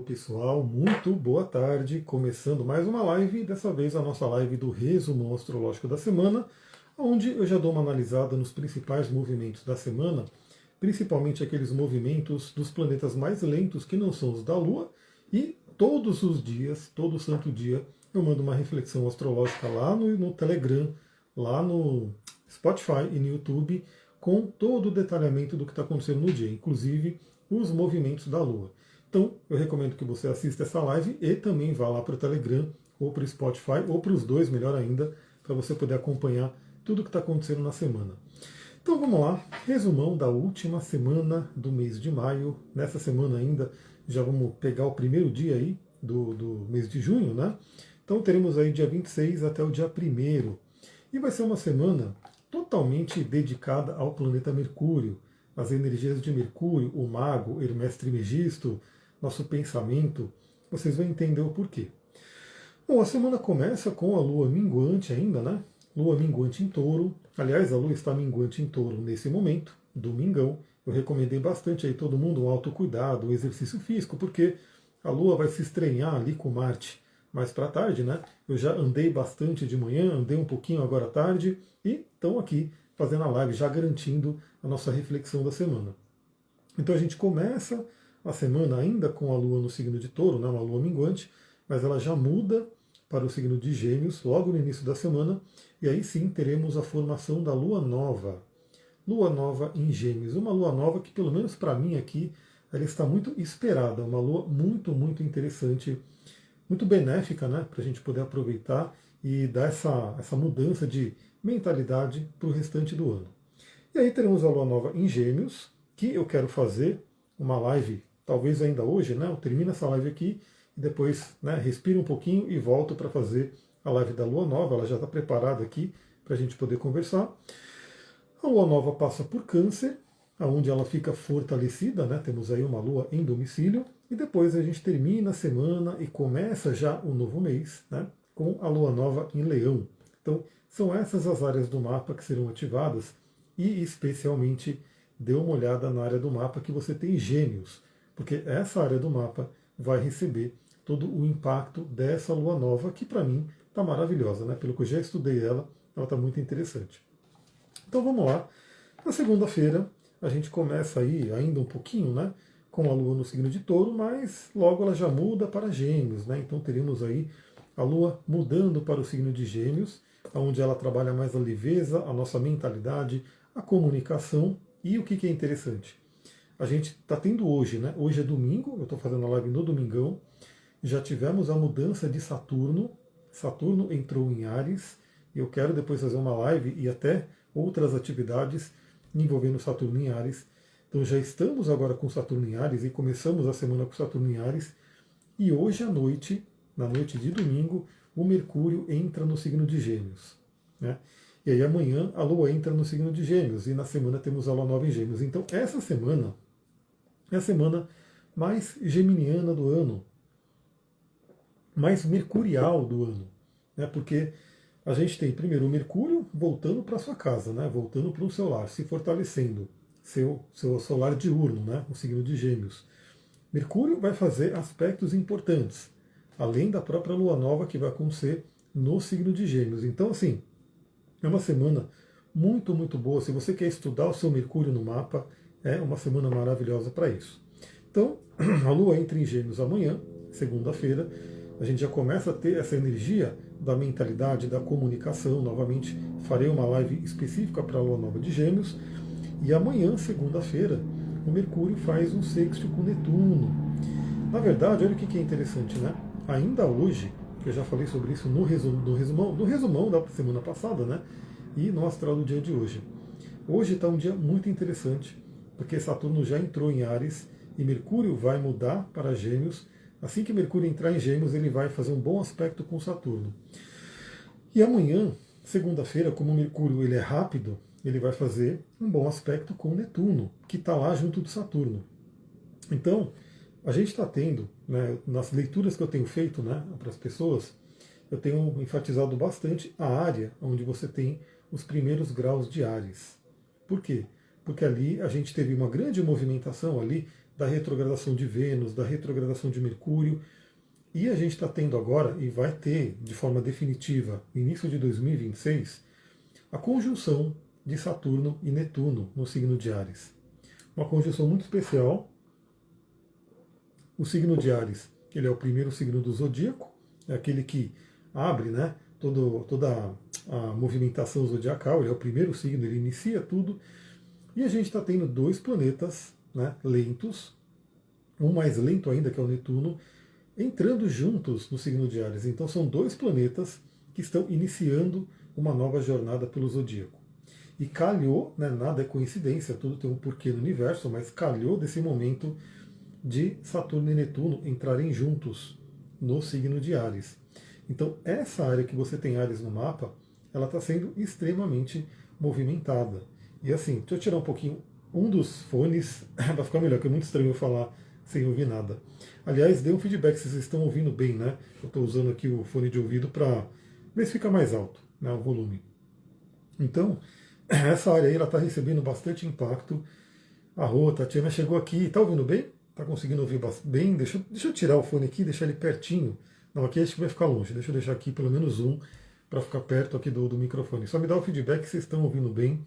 Pessoal, muito boa tarde. Começando mais uma live, dessa vez a nossa live do resumo astrológico da semana, onde eu já dou uma analisada nos principais movimentos da semana, principalmente aqueles movimentos dos planetas mais lentos que não são os da Lua, e todos os dias, todo santo dia, eu mando uma reflexão astrológica lá no Telegram, lá no Spotify e no YouTube, com todo o detalhamento do que está acontecendo no dia, inclusive os movimentos da Lua. Então, eu recomendo que você assista essa live e também vá lá para o Telegram, ou para o Spotify, ou para os dois, melhor ainda, para você poder acompanhar tudo o que está acontecendo na semana. Então vamos lá, resumão da última semana do mês de maio. Nessa semana ainda, já vamos pegar o primeiro dia aí do mês de junho, né? Então teremos aí dia 26 até o dia 1º. E vai ser uma semana totalmente dedicada ao planeta Mercúrio, as energias de Mercúrio, o Mago, Hermes Trismegisto, nosso pensamento, vocês vão entender o porquê. Bom, a semana começa com a Lua minguante ainda, né? Lua minguante em Touro. Aliás, a Lua está minguante em Touro nesse momento, domingão. Eu recomendei bastante aí todo mundo um autocuidado, um exercício físico, porque a Lua vai se estranhar ali com Marte mais para tarde, né? Eu já andei bastante de manhã, andei um pouquinho agora à tarde e estão aqui fazendo a live, já garantindo a nossa reflexão da semana. Então a gente começa a semana ainda com a Lua no signo de Touro, né, uma Lua minguante, mas ela já muda para o signo de Gêmeos logo no início da semana, e aí sim teremos a formação da Lua Nova. Lua Nova em Gêmeos, uma Lua Nova que pelo menos para mim aqui, ela está muito esperada, uma Lua muito, muito interessante, muito benéfica, né, para a gente poder aproveitar e dar essa mudança de mentalidade para o restante do ano. E aí teremos a Lua Nova em Gêmeos, que eu quero fazer uma live, talvez ainda hoje, né? Eu termino essa live aqui e depois, né, respiro um pouquinho e volto para fazer a live da Lua Nova. Ela já está preparada aqui para a gente poder conversar. A Lua Nova passa por Câncer, onde ela fica fortalecida, né? Temos aí uma Lua em domicílio. E depois a gente termina a semana e começa já o novo mês, né, com a Lua Nova em Leão. Então, são essas as áreas do mapa que serão ativadas e especialmente dê uma olhada na área do mapa que você tem Gêmeos, porque essa área do mapa vai receber todo o impacto dessa Lua Nova, que para mim está maravilhosa, né? Pelo que eu já estudei ela está muito interessante. Então vamos lá. Na segunda-feira a gente começa aí ainda um pouquinho, né, com a Lua no signo de Touro, mas logo ela já muda para Gêmeos, né? Então teremos aí a Lua mudando para o signo de Gêmeos, onde ela trabalha mais a leveza, a nossa mentalidade, a comunicação. E o que é interessante? A gente está tendo hoje, né? Hoje é domingo, eu estou fazendo a live no domingão. Já tivemos a mudança de Saturno. Saturno entrou em Áries. E eu quero depois fazer uma live e até outras atividades envolvendo Saturno em Áries. Então já estamos agora com Saturno em Áries e começamos a semana com Saturno em Áries. E hoje à noite, na noite de domingo, o Mercúrio entra no signo de Gêmeos, né? E aí amanhã a Lua entra no signo de Gêmeos e na semana temos a Lua Nova em Gêmeos. Então essa semana é a semana mais geminiana do ano, mais mercurial do ano, né? Porque a gente tem primeiro o Mercúrio voltando para sua casa, né? Voltando para o seu lar, se fortalecendo, seu solar diurno, né? O signo de Gêmeos. Mercúrio vai fazer aspectos importantes, além da própria Lua Nova que vai acontecer no signo de Gêmeos. Então, assim, é uma semana muito, muito boa. Se você quer estudar o seu Mercúrio no mapa, é uma semana maravilhosa para isso. Então, a Lua entra em Gêmeos amanhã, segunda-feira. A gente já começa a ter essa energia da mentalidade, da comunicação. Novamente, farei uma live específica para a Lua Nova de Gêmeos. E amanhã, segunda-feira, o Mercúrio faz um sexto com Netuno. Na verdade, olha o que é interessante, né? Ainda hoje, que eu já falei sobre isso no resumão da semana passada, né? E no astral do dia de hoje. Hoje está um dia muito interessante, porque Saturno já entrou em Áries e Mercúrio vai mudar para Gêmeos. Assim que Mercúrio entrar em Gêmeos, ele vai fazer um bom aspecto com Saturno. E amanhã, segunda-feira, como o Mercúrio ele é rápido, ele vai fazer um bom aspecto com Netuno, que está lá junto do Saturno. Então, a gente está tendo, né, nas leituras que eu tenho feito, né, para as pessoas, eu tenho enfatizado bastante a área onde você tem os primeiros graus de Áries. Por quê? Porque ali a gente teve uma grande movimentação ali da retrogradação de Vênus, da retrogradação de Mercúrio. E a gente está tendo agora, e vai ter de forma definitiva, no início de 2026, a conjunção de Saturno e Netuno no signo de Áries. Uma conjunção muito especial. O signo de Áries, ele é o primeiro signo do zodíaco, é aquele que abre, né, toda a movimentação zodiacal, ele é o primeiro signo, ele inicia tudo. E a gente está tendo dois planetas, né, lentos, um mais lento ainda, que é o Netuno, entrando juntos no signo de Áries. Então são dois planetas que estão iniciando uma nova jornada pelo zodíaco. E calhou, né, nada é coincidência, tudo tem um porquê no universo, mas calhou desse momento de Saturno e Netuno entrarem juntos no signo de Áries. Então essa área que você tem Áries no mapa, ela está sendo extremamente movimentada. E assim, deixa eu tirar um pouquinho um dos fones, para ficar melhor, que é muito estranho eu falar sem ouvir nada. Aliás, dê um feedback se vocês estão ouvindo bem, né? Eu estou usando aqui o fone de ouvido para ver se fica mais alto, né, o volume. Então, essa área aí está recebendo bastante impacto. A Rô, Tatiana chegou aqui, está ouvindo bem? Está conseguindo ouvir bem? Deixa eu tirar o fone aqui, deixar ele pertinho. Não, aqui acho que vai ficar longe. Deixa eu deixar aqui pelo menos um para ficar perto aqui do microfone. Só me dá o feedback se vocês estão ouvindo bem.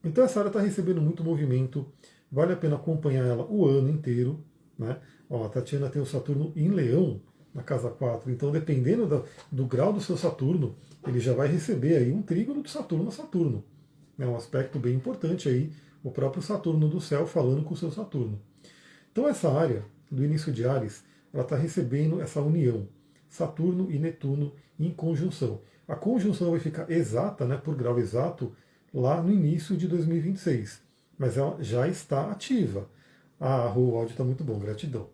Então essa área está recebendo muito movimento. Vale a pena acompanhar ela o ano inteiro. Né? Ó, a Tatiana tem o Saturno em Leão, na casa 4. Então, dependendo do grau do seu Saturno, ele já vai receber aí um trígono do Saturno a Saturno. É um aspecto bem importante aí, o próprio Saturno do céu falando com o seu Saturno. Então, essa área do início de Áries, ela está recebendo essa união, Saturno e Netuno em conjunção. A conjunção vai ficar exata, né, por grau exato, lá no início de 2026. Mas ela já está ativa. O áudio está muito bom, gratidão.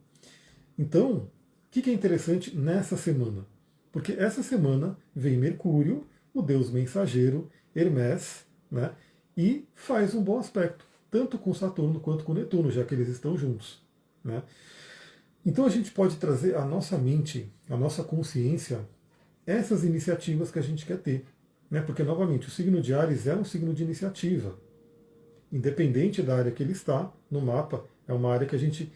Então, o que é interessante nessa semana? Porque essa semana vem Mercúrio, o deus mensageiro, Hermés, né, e faz um bom aspecto, tanto com Saturno quanto com Netuno, já que eles estão juntos. Né? Então a gente pode trazer à nossa mente, à nossa consciência, essas iniciativas que a gente quer ter. Né? Porque, novamente, o signo de Áries é um signo de iniciativa. Independente da área que ele está no mapa, é uma área que a gente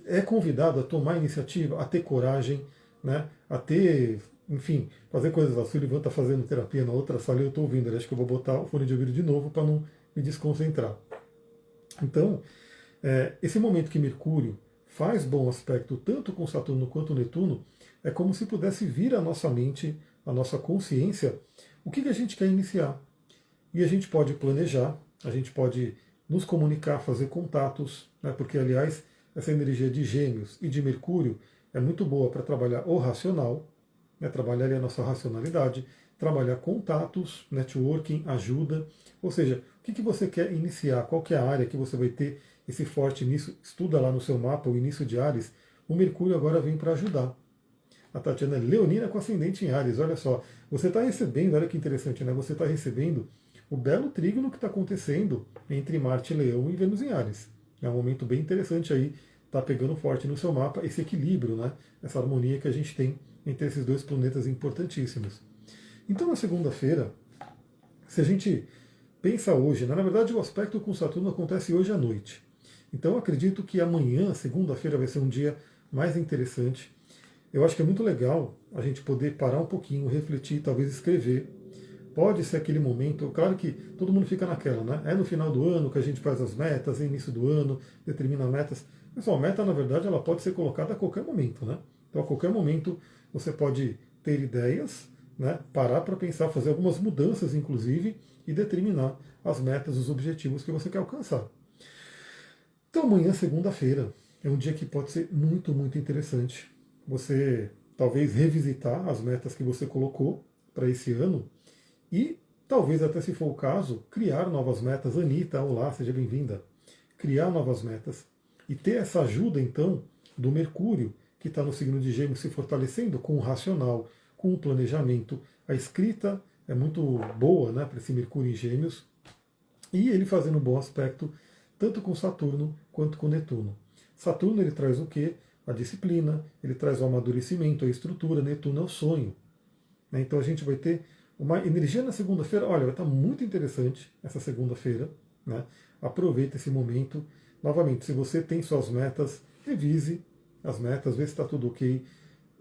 é convidado a tomar iniciativa, a ter coragem, né, a ter, enfim, fazer coisas. A Sullivan está fazendo terapia na outra sala e eu estou ouvindo. Acho que eu vou botar o fone de ouvido de novo para não me desconcentrar. Então, esse momento que Mercúrio faz bom aspecto tanto com Saturno quanto Netuno, é como se pudesse vir à nossa mente, à nossa consciência, o que a gente quer iniciar. E a gente pode planejar, a gente pode nos comunicar, fazer contatos, né, porque, aliás, essa energia de Gêmeos e de Mercúrio é muito boa para trabalhar o racional, né, trabalhar a nossa racionalidade, trabalhar contatos, networking, ajuda. Ou seja, o que você quer iniciar, qual que é a área que você vai ter esse forte início, estuda lá no seu mapa o início de Áries, o Mercúrio agora vem para ajudar. A Tatiana é leonina com ascendente em Áries, olha só, você está recebendo, olha que interessante, né? Você está recebendo o belo trígono que está acontecendo entre Marte, Leão e Vênus em Áries. É um momento bem interessante aí, está pegando forte no seu mapa esse equilíbrio, né? Essa harmonia que a gente tem entre esses dois planetas importantíssimos. Então, na segunda-feira, se a gente pensa hoje, né? Na verdade o aspecto com Saturno acontece hoje à noite. Então eu acredito que amanhã, segunda-feira, vai ser um dia mais interessante. Eu acho que é muito legal a gente poder parar um pouquinho, refletir, talvez escrever. Pode ser aquele momento, claro que todo mundo fica naquela, né? É no final do ano que a gente faz as metas, é início do ano, determina metas. Pessoal, a meta, na verdade, ela pode ser colocada a qualquer momento, né? Então, a qualquer momento, você pode ter ideias, né? Parar para pensar, fazer algumas mudanças, inclusive, e determinar as metas, os objetivos que você quer alcançar. Então, amanhã, segunda-feira, é um dia que pode ser muito, muito interessante. Você, talvez, revisitar as metas que você colocou para esse ano e, talvez, até se for o caso, criar novas metas. Anitta, olá, seja bem-vinda. Criar novas metas e ter essa ajuda, então, do Mercúrio, que está no signo de Gêmeos, se fortalecendo com o racional, com o planejamento. A escrita é muito boa, né, para esse Mercúrio em Gêmeos. E ele fazendo um bom aspecto, tanto com Saturno quanto com Netuno. Saturno ele traz o quê? A disciplina, ele traz o amadurecimento, a estrutura. Netuno é o sonho. Então a gente vai ter uma energia na segunda-feira. Olha, vai estar muito interessante essa segunda-feira. Né? Aproveita esse momento. Novamente, se você tem suas metas, revise as metas, vê se está tudo ok.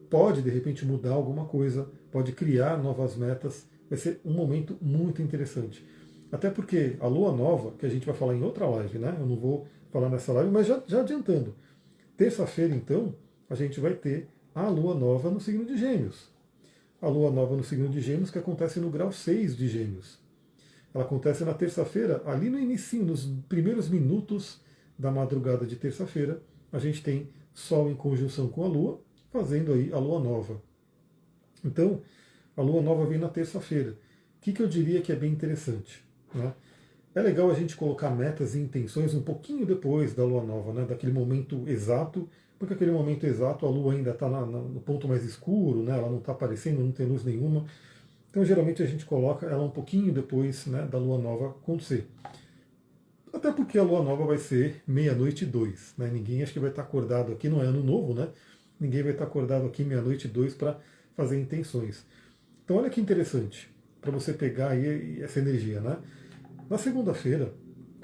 Pode, de repente, mudar alguma coisa, pode criar novas metas. Vai ser um momento muito interessante. Até porque a lua nova, que a gente vai falar em outra live, né? Eu não vou falar nessa live, mas já adiantando. Terça-feira, então, a gente vai ter a lua nova no signo de Gêmeos. A lua nova no signo de Gêmeos que acontece no grau 6 de Gêmeos. Ela acontece na terça-feira, ali no início, nos primeiros minutos da madrugada de terça-feira, a gente tem Sol em conjunção com a Lua, fazendo aí a Lua Nova. Então, a Lua Nova vem na terça-feira. O que eu diria que é bem interessante? Né? É legal a gente colocar metas e intenções um pouquinho depois da Lua Nova, né? Daquele momento exato, porque aquele momento exato a Lua ainda está no ponto mais escuro, né? Ela não está aparecendo, não tem luz nenhuma. Então, geralmente a gente coloca ela um pouquinho depois, né, da Lua Nova acontecer. Até porque a Lua Nova vai ser meia-noite e 2. Né? Ninguém acho que vai estar acordado aqui, não é ano novo, né? Ninguém vai estar acordado aqui meia-noite e 2 para fazer intenções. Então olha que interessante, para você pegar aí essa energia, né? Na segunda-feira,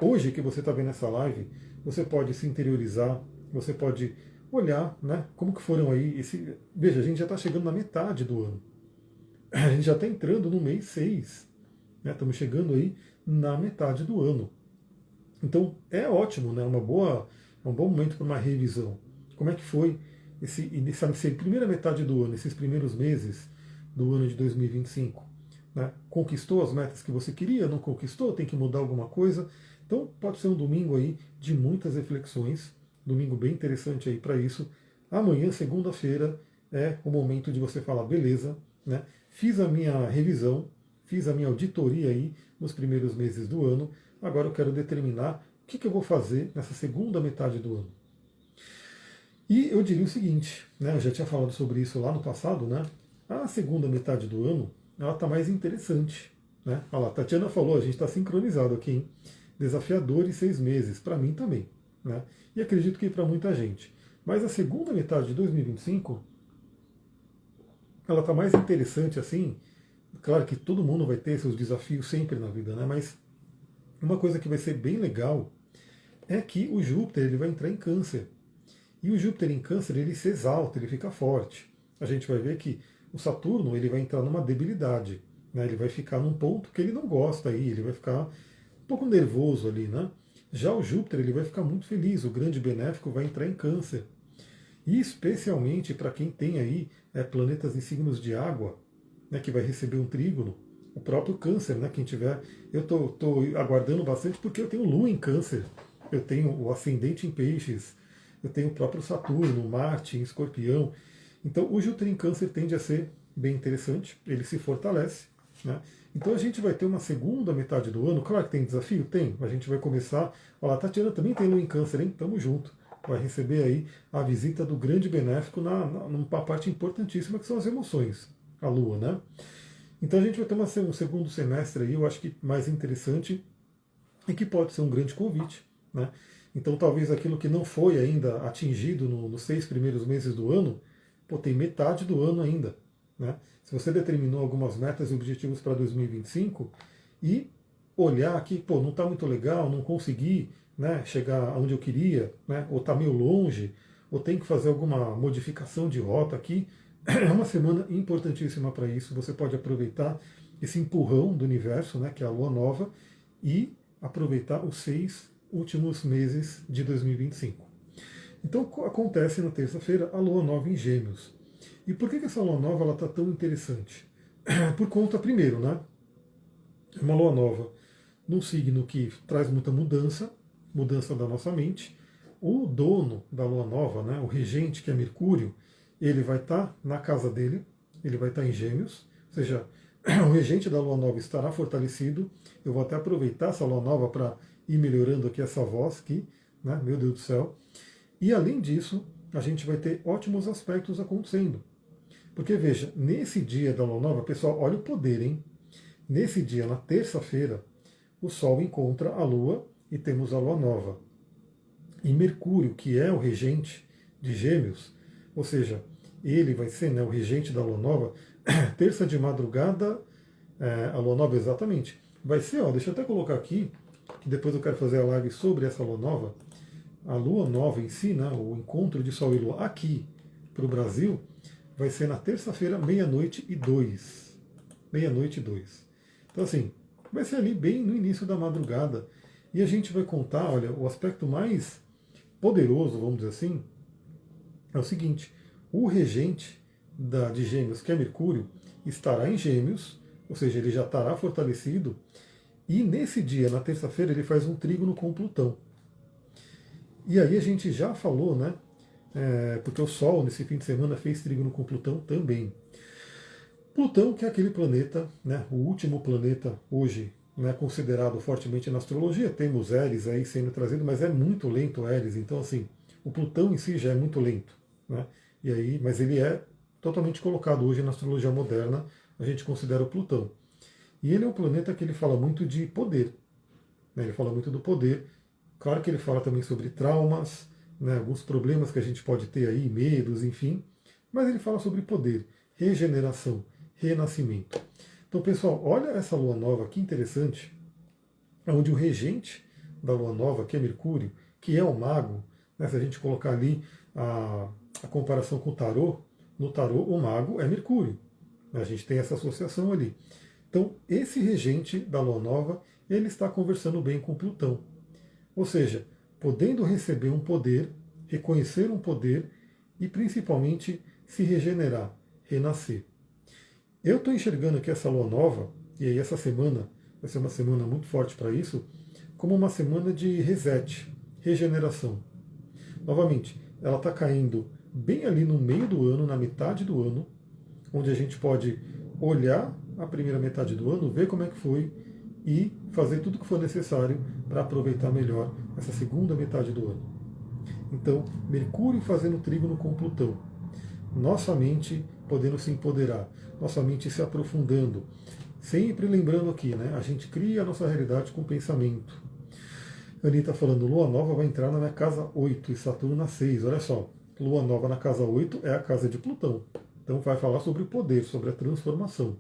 hoje que você está vendo essa live, você pode se interiorizar, você pode olhar, né? Como que foram aí esse. Veja, a gente já está chegando na metade do ano. A gente já está entrando no mês 6. Né? Estamos chegando aí na metade do ano. Então é ótimo, né? É um bom momento para uma revisão. Como é que foi essa primeira metade do ano, esses primeiros meses do ano de 2025? Né? Conquistou as metas que você queria? Não conquistou? Tem que mudar alguma coisa? Então pode ser um domingo aí de muitas reflexões, domingo bem interessante aí para isso. Amanhã, segunda-feira, é o momento de você falar, beleza, né? Fiz a minha revisão, fiz a minha auditoria aí nos primeiros meses do ano. Agora eu quero determinar o que eu vou fazer nessa segunda metade do ano. E eu diria o seguinte, né, eu já tinha falado sobre isso lá no passado, né? A segunda metade do ano, ela está mais interessante. Né? Olha lá, a Tatiana falou, a gente está sincronizado aqui, hein? Desafiadores 6 meses, para mim também. Né? E acredito que para muita gente. Mas a segunda metade de 2025, ela está mais interessante assim. Claro que todo mundo vai ter seus desafios sempre na vida, né? Mas uma coisa que vai ser bem legal é que o Júpiter ele vai entrar em Câncer. E o Júpiter em Câncer ele se exalta, ele fica forte. A gente vai ver que o Saturno ele vai entrar numa debilidade. Né? Ele vai ficar num ponto que ele não gosta aí, ele vai ficar um pouco nervoso ali. Né? Já o Júpiter ele vai ficar muito feliz, o grande benéfico vai entrar em Câncer. E especialmente para quem tem aí planetas em signos de água, né, que vai receber um trígono, o próprio Câncer, né, quem tiver. Eu estou aguardando bastante porque eu tenho Lua em Câncer, eu tenho o ascendente em Peixes, eu tenho o próprio Saturno, Marte em Escorpião. Então o Júpiter em Câncer tende a ser bem interessante, ele se fortalece. Né? Então a gente vai ter uma segunda metade do ano, claro que tem desafio? Tem, a gente vai começar. Olha lá, a Tatiana também tem Lua em Câncer, hein? Tamo junto. Vai receber aí a visita do grande benéfico numa parte importantíssima que são as emoções, a Lua, né? Então a gente vai ter um segundo semestre aí, eu acho que mais interessante e que pode ser um grande convite, né? Então talvez aquilo que não foi ainda atingido nos 6 primeiros meses do ano, pô, tem metade do ano ainda, né? Se você determinou algumas metas e objetivos para 2025 e olhar aqui, pô, não está muito legal, não consegui, né, chegar onde eu queria, né, ou está meio longe, ou tem que fazer alguma modificação de rota aqui, é uma semana importantíssima para isso. Você pode aproveitar esse empurrão do universo, né, que é a Lua Nova, e aproveitar os 6 últimos meses de 2025. Então acontece na terça-feira a Lua Nova em Gêmeos. E por que essa Lua Nova está tão interessante? Por conta, primeiro, né, é uma Lua Nova num signo que traz muita mudança da nossa mente. O dono da Lua Nova, né, o regente, que é Mercúrio, ele vai estar na casa dele, ele vai estar em Gêmeos, ou seja, o regente da Lua Nova estará fortalecido. Eu vou até aproveitar essa Lua Nova para ir melhorando aqui essa voz aqui, né, meu Deus do céu. E além disso, a gente vai ter ótimos aspectos acontecendo. Porque veja, nesse dia da Lua Nova, pessoal, olha o poder, hein? Nesse dia, na terça-feira, o Sol encontra a Lua e temos a Lua Nova. E Mercúrio, que é o regente de Gêmeos, ou seja, ele vai ser, né, o regente da Lua Nova, terça de madrugada, a Lua Nova exatamente, vai ser, ó, deixa eu até colocar aqui, que depois eu quero fazer a live sobre essa Lua Nova, a lua nova em si, né, o encontro de Sol e Lua aqui para o Brasil, vai ser na terça-feira, meia-noite e 2. Meia-noite e 2. Então, assim, vai ser ali bem no início da madrugada. E a gente vai contar, olha, o aspecto mais poderoso, vamos dizer assim, é o seguinte: o regente de Gêmeos, que é Mercúrio, estará em Gêmeos, ou seja, ele já estará fortalecido, e nesse dia, na terça-feira, ele faz um trígono com Plutão. E aí a gente já falou, né? Porque o Sol, nesse fim de semana, fez trígono com Plutão também. Plutão, que é aquele planeta, né, o último planeta hoje, né, considerado fortemente na astrologia, temos Eris aí sendo trazido, mas é muito lento o Eris, então assim, o Plutão em si já é muito lento, né, e aí, mas ele é totalmente colocado hoje na astrologia moderna, a gente considera o Plutão. E ele é um planeta que ele fala muito de poder, né, ele fala muito do poder, claro que ele fala também sobre traumas, né, alguns problemas que a gente pode ter aí, medos, enfim, mas ele fala sobre poder, regeneração, renascimento. Então, pessoal, olha essa lua nova, que interessante, onde o regente da lua nova, que é Mercúrio, que é o mago, né, se a gente colocar ali a comparação com o tarô, no tarô o mago é Mercúrio. A gente tem essa associação ali. Então, esse regente da lua nova, ele está conversando bem com Plutão. Ou seja, podendo receber um poder, reconhecer um poder e principalmente se regenerar, renascer. Eu estou enxergando aqui essa lua nova, e aí essa semana vai ser uma semana muito forte para isso, como uma semana de reset, regeneração. Novamente, ela está caindo bem ali no meio do ano, na metade do ano, onde a gente pode olhar a primeira metade do ano, ver como é que foi e fazer tudo o que for necessário para aproveitar melhor essa segunda metade do ano. Então, Mercúrio fazendo trígono com Plutão. Nossa mente podendo se empoderar, nossa mente se aprofundando. Sempre lembrando aqui, né? A gente cria a nossa realidade com pensamento. A Anitta está falando, Lua Nova vai entrar na minha casa 8 e Saturno na 6. Olha só, Lua Nova na casa 8 é a casa de Plutão. Então vai falar sobre o poder, sobre a transformação.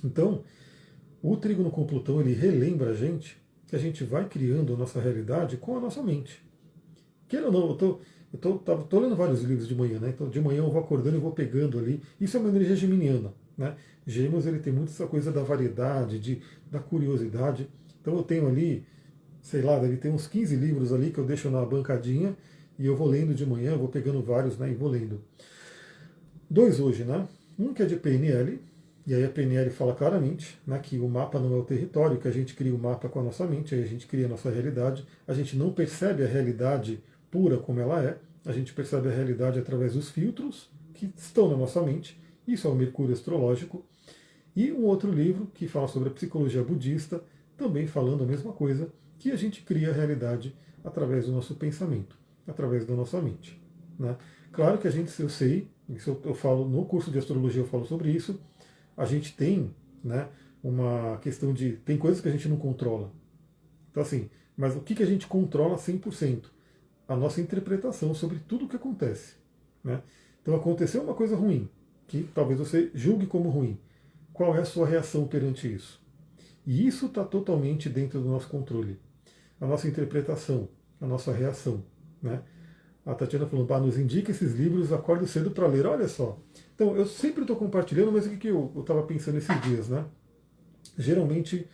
Então, o trígono com Plutão, ele relembra a gente que a gente vai criando a nossa realidade com a nossa mente. Queira ou não, eu tô lendo vários livros de manhã, né? Então de manhã eu vou acordando e vou pegando ali. Isso é uma energia geminiana, né? Gêmeos, ele tem muito essa coisa da variedade, da curiosidade. Então eu tenho ali, sei lá, deve ter uns 15 livros ali que eu deixo na bancadinha e eu vou lendo de manhã, eu vou pegando vários, né? E vou lendo. Dois hoje, né? Um que é de PNL, e aí a PNL fala claramente, né, que o mapa não é o território, que a gente cria o mapa com a nossa mente, aí a gente cria a nossa realidade, a gente não percebe a realidade pura como ela é, a gente percebe a realidade através dos filtros que estão na nossa mente, isso é o Mercúrio astrológico, e um outro livro que fala sobre a psicologia budista, também falando a mesma coisa, que a gente cria a realidade através do nosso pensamento, através da nossa mente. Né? Claro que a gente, eu sei, isso eu falo no curso de astrologia, eu falo sobre isso, a gente tem, né, uma questão de, tem coisas que a gente não controla. Então assim, mas o que a gente controla 100%? A nossa interpretação sobre tudo o que acontece. Né? Então aconteceu uma coisa ruim, que talvez você julgue como ruim. Qual é a sua reação perante isso? E isso está totalmente dentro do nosso controle. A nossa interpretação, a nossa reação. Né? A Tatiana falando, nos indica esses livros, acordo cedo para ler. Olha só. Então, eu sempre estou compartilhando, mas o que eu estava pensando esses dias, né? Geralmente,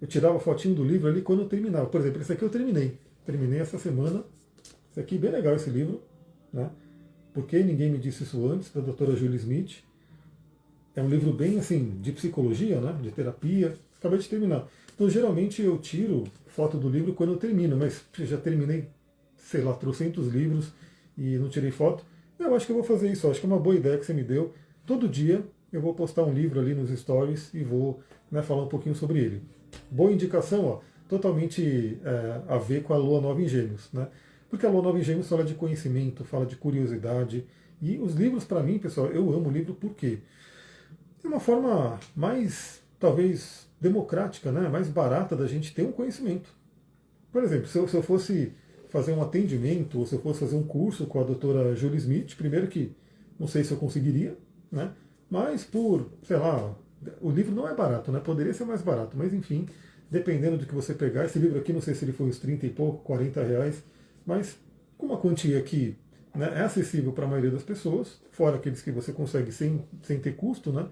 eu tirava fotinho do livro ali quando eu terminava. Por exemplo, esse aqui eu terminei. Terminei essa semana. Esse aqui, bem legal esse livro, né? Porque ninguém me disse isso antes, da doutora Julie Smith. É um livro bem, assim, de psicologia, né? De terapia. Acabei de terminar. Então, geralmente, eu tiro foto do livro quando eu termino, mas já terminei, sei lá, trocentos livros e não tirei foto. Eu acho que eu vou fazer isso, acho que é uma boa ideia que você me deu. Todo dia eu vou postar um livro ali nos stories e vou, né, falar um pouquinho sobre ele. Boa indicação, ó, totalmente a ver com a Lua Nova em Gêmeos, né? Porque a Lua Nova em Gêmeos fala de conhecimento, fala de curiosidade. E os livros, para mim, pessoal, eu amo livro por quê? É uma forma mais, talvez, democrática, né? Mais barata da gente ter um conhecimento. Por exemplo, se eu fosse fazer um atendimento, ou se eu fosse fazer um curso com a doutora Julie Smith, primeiro que não sei se eu conseguiria, né? Mas por, sei lá, o livro não é barato, né? Poderia ser mais barato, mas enfim, dependendo do que você pegar, esse livro aqui, não sei se ele foi uns 30 e pouco, 40 reais, mas com uma quantia que, né, é acessível para a maioria das pessoas, fora aqueles que você consegue sem ter custo, né,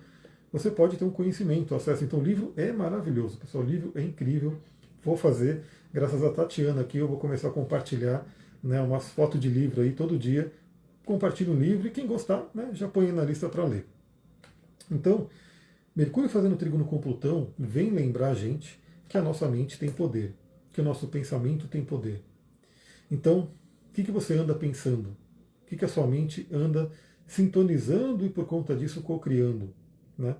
você pode ter um conhecimento, acesso. Então o livro é maravilhoso, pessoal, o livro é incrível. Vou fazer, graças a Tatiana aqui, eu vou começar a compartilhar, né, umas fotos de livro aí todo dia. Compartilhe um livro e quem gostar, né, já põe na lista para ler. Então, Mercúrio fazendo trígono com Plutão vem lembrar a gente que a nossa mente tem poder, que o nosso pensamento tem poder. Então, o que você anda pensando? O que a sua mente anda sintonizando e por conta disso co-criando? Né?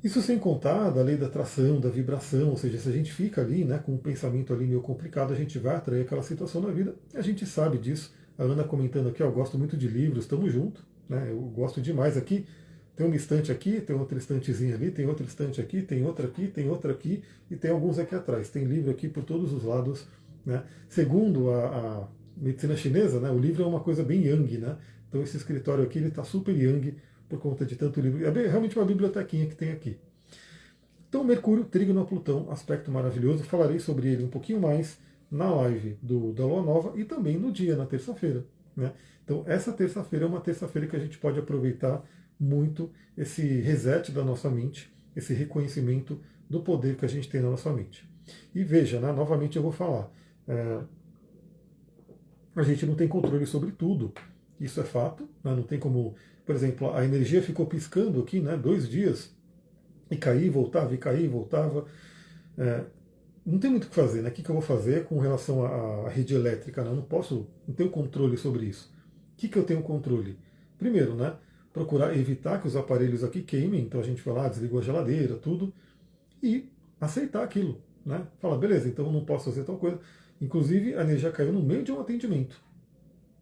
Isso sem contar da lei da atração, da vibração, ou seja, se a gente fica ali, né, com um pensamento ali meio complicado, a gente vai atrair aquela situação na vida, a gente sabe disso. A Ana comentando aqui, ó, eu gosto muito de livros, estamos juntos, né, eu gosto demais aqui. Tem uma estante aqui, tem outra estantezinha ali, tem outra estante aqui, tem outra aqui, e tem alguns aqui atrás. Tem livro aqui por todos os lados. Né? Segundo a medicina chinesa, né, o livro é uma coisa bem yang, né? Então esse escritório aqui está super yang por conta de tanto livro. É realmente uma bibliotequinha que tem aqui. Então Mercúrio, trígono a Plutão, aspecto maravilhoso. Falarei sobre ele um pouquinho mais na live da Lua Nova e também no dia, na terça-feira. Né? Então essa terça-feira é uma terça-feira que a gente pode aproveitar muito esse reset da nossa mente, esse reconhecimento do poder que a gente tem na nossa mente. E veja, né, novamente eu vou falar, a gente não tem controle sobre tudo, isso é fato, né, não tem como, por exemplo, a energia ficou piscando aqui, né, 2 dias, e caía e voltava, e caía e voltava, não tem muito o que fazer, né? O que eu vou fazer com relação à rede elétrica? Né? Eu não tenho controle sobre isso. O que eu tenho controle? Primeiro, né? Procurar evitar que os aparelhos aqui queimem, então a gente vai lá, desligou a geladeira, tudo, e aceitar aquilo, né? Fala, beleza, então eu não posso fazer tal coisa. Inclusive, a energia caiu no meio de um atendimento.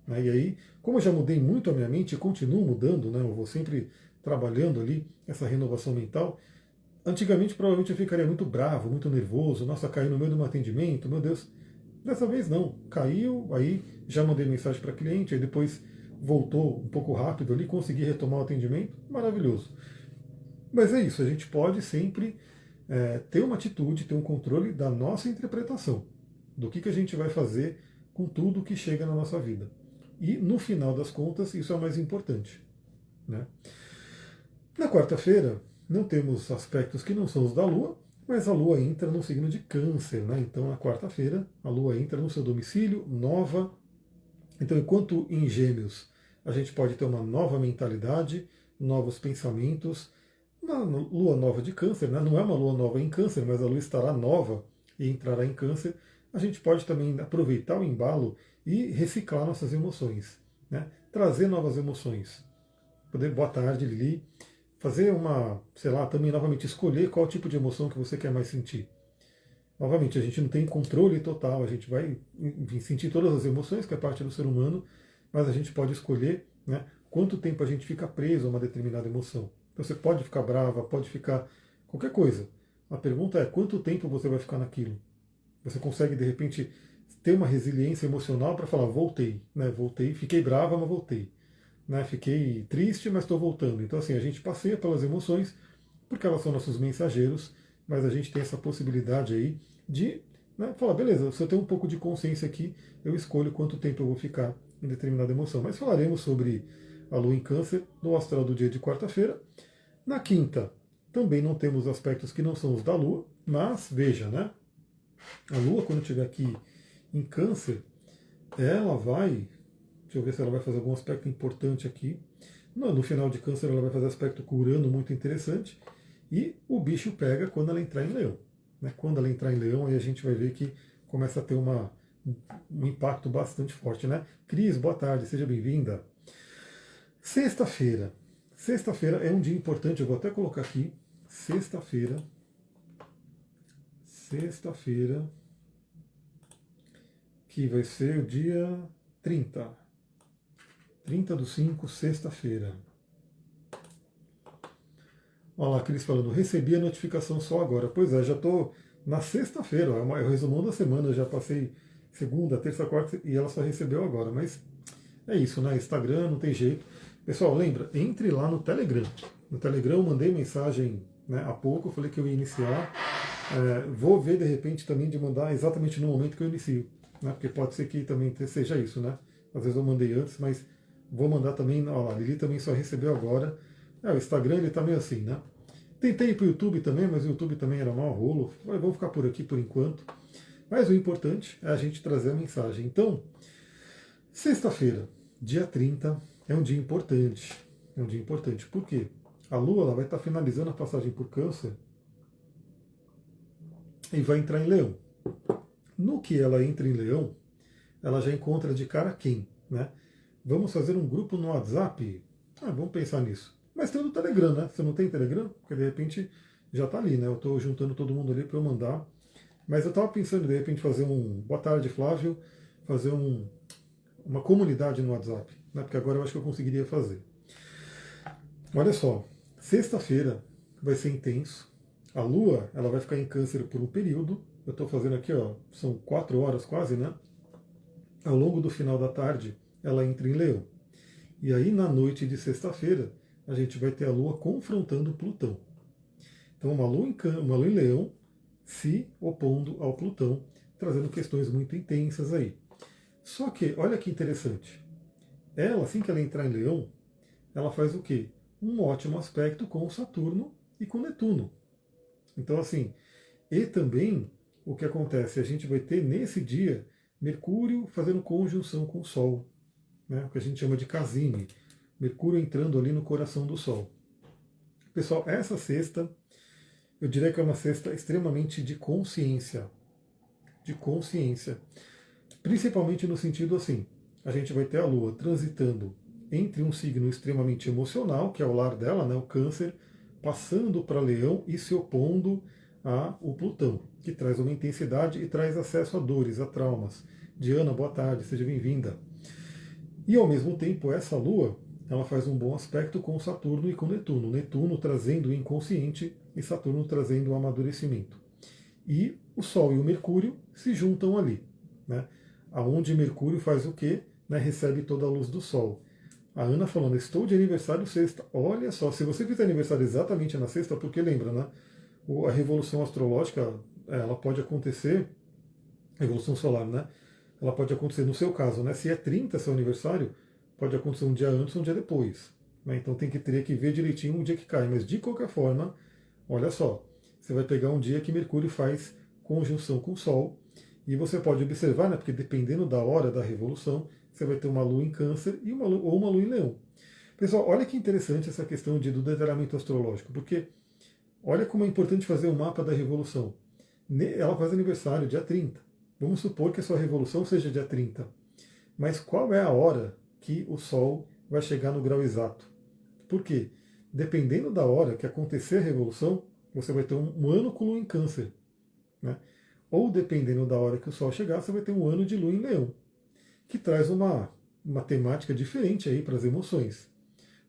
Né? E aí, como eu já mudei muito a minha mente e continuo mudando, né? Eu vou sempre trabalhando ali essa renovação mental. Antigamente, provavelmente eu ficaria muito bravo, muito nervoso, nossa, caiu no meio de um atendimento, meu Deus. Dessa vez não, caiu, aí já mandei mensagem para cliente, aí depois voltou um pouco rápido ali, consegui retomar o atendimento, maravilhoso. Mas é isso, a gente pode sempre ter uma atitude, ter um controle da nossa interpretação, do que a gente vai fazer com tudo que chega na nossa vida. E no final das contas, isso é o mais importante. Né? Na quarta-feira, não temos aspectos que não são os da Lua, mas a Lua entra no signo de Câncer. Né? Então, na quarta-feira, a Lua entra no seu domicílio, nova. Então, enquanto em Gêmeos a gente pode ter uma nova mentalidade, novos pensamentos, na Lua nova de Câncer, né? Não é uma Lua nova em Câncer, mas a Lua estará nova e entrará em Câncer, a gente pode também aproveitar o embalo e reciclar nossas emoções, né? Trazer novas emoções. Boa tarde, Lili. Fazer sei lá, também novamente escolher qual tipo de emoção que você quer mais sentir. Novamente, a gente não tem controle total, a gente vai, enfim, sentir todas as emoções, que é parte do ser humano, mas a gente pode escolher, né, quanto tempo a gente fica preso a uma determinada emoção. Então você pode ficar brava, pode ficar qualquer coisa. A pergunta é quanto tempo você vai ficar naquilo. Você consegue, de repente, ter uma resiliência emocional para falar, voltei, né, voltei, fiquei brava, mas voltei. Né, fiquei triste, mas estou voltando. Então, assim, a gente passeia pelas emoções, porque elas são nossos mensageiros, mas a gente tem essa possibilidade aí de, né, falar, beleza, se eu tenho um pouco de consciência aqui, eu escolho quanto tempo eu vou ficar em determinada emoção. Mas falaremos sobre a Lua em Câncer no astral do dia de quarta-feira. Na quinta, também não temos aspectos que não são os da Lua, mas veja, né? A Lua, quando estiver aqui em Câncer, ela vai... Deixa eu ver se ela vai fazer algum aspecto importante aqui. No final de Câncer ela vai fazer aspecto com Urano muito interessante. E o bicho pega quando ela entrar em Leão. Né? Quando ela entrar em Leão, aí a gente vai ver que começa a ter um impacto bastante forte. Né? Cris, boa tarde, seja bem-vinda. Sexta-feira. Sexta-feira é um dia importante, eu vou até colocar aqui. Sexta-feira, que vai ser o dia 30. 30/5, sexta-feira. Olha lá, Cris falando, recebi a notificação só agora. Pois é, já estou na sexta-feira, é o resumão da semana, eu já passei segunda, terça, quarta e ela só recebeu agora. Mas é isso, né? Instagram, não tem jeito. Pessoal, lembra, entre lá no Telegram. No Telegram eu mandei mensagem, né, há pouco, eu falei que eu ia iniciar. Vou ver de repente também de mandar exatamente no momento que eu inicio. né? Porque pode ser que também seja isso, né? Às vezes eu mandei antes, mas vou mandar também. Olha lá, a Lili também só recebeu agora. O Instagram ele tá meio assim, né? Tentei ir pro YouTube também, mas o YouTube também era mau rolo. Vamos ficar por aqui por enquanto. Mas o importante é a gente trazer a mensagem. Então, sexta-feira, dia 30, é um dia importante. É um dia importante. Por quê? A Lua ela vai estar finalizando a passagem por Câncer e vai entrar em Leão. No que ela entra em Leão, ela já encontra de cara quem? Né? Vamos fazer um grupo no WhatsApp? Vamos pensar nisso. Mas tem o do Telegram, né? Você não tem Telegram? Porque de repente já está ali, né? Eu estou juntando todo mundo ali para eu mandar. Mas eu estava pensando de repente fazer um boa tarde, Flávio, fazer uma comunidade no WhatsApp, né? Porque agora eu acho que eu conseguiria fazer. Olha só, sexta-feira vai ser intenso. A Lua ela vai ficar em Câncer por um período. Eu estou fazendo aqui, ó, são 4 horas quase, né? Ao longo do final da tarde, ela entra em Leão. E aí, na noite de sexta-feira, a gente vai ter a Lua confrontando Plutão. Então, uma lua em Leão se opondo ao Plutão, trazendo questões muito intensas aí. Só que, olha que interessante. Ela, assim que ela entrar em Leão, ela faz o quê? Um ótimo aspecto com o Saturno e com Netuno. Então, assim, e também o que acontece? A gente vai ter nesse dia Mercúrio fazendo conjunção com o Sol, né? O que a gente chama de casine. Mercúrio entrando ali no coração do Sol. Pessoal, essa sexta, eu diria que é uma sexta extremamente de consciência. De consciência. Principalmente no sentido assim, a gente vai ter a Lua transitando entre um signo extremamente emocional, que é o lar dela, né, o Câncer, passando para Leão e se opondo ao Plutão, que traz uma intensidade e traz acesso a dores, a traumas. Diana, boa tarde, seja bem-vinda. E ao mesmo tempo, essa Lua, ela faz um bom aspecto com Saturno e com Netuno. Netuno trazendo o inconsciente e Saturno trazendo o amadurecimento. E o Sol e o Mercúrio se juntam ali, né? Aonde Mercúrio faz o quê? Né? Recebe toda a luz do Sol. A Ana falando, estou de aniversário sexta. Olha só, se você fizer aniversário exatamente na sexta, porque lembra, né? A revolução astrológica, ela pode acontecer, a revolução solar, né? Ela pode acontecer no seu caso, né? Se é 30 seu aniversário, pode acontecer um dia antes ou um dia depois. Né? Então teria que ver direitinho o dia que cai. Mas de qualquer forma, olha só, você vai pegar um dia que Mercúrio faz conjunção com o Sol, e você pode observar, né? Porque dependendo da hora da revolução, você vai ter uma Lua em Câncer e ou uma Lua em Leão. Pessoal, olha que interessante essa questão do detalhamento astrológico, porque olha como é importante fazer o mapa da revolução. Ela faz aniversário dia 30. Vamos supor que a sua revolução seja dia 30. Mas qual é a hora que o Sol vai chegar no grau exato? Por quê? Dependendo da hora que acontecer a revolução, você vai ter um ano com Lua em Câncer. Né? Ou dependendo da hora que o Sol chegar, você vai ter um ano de Lua em Leão, que traz uma temática diferente aí para as emoções.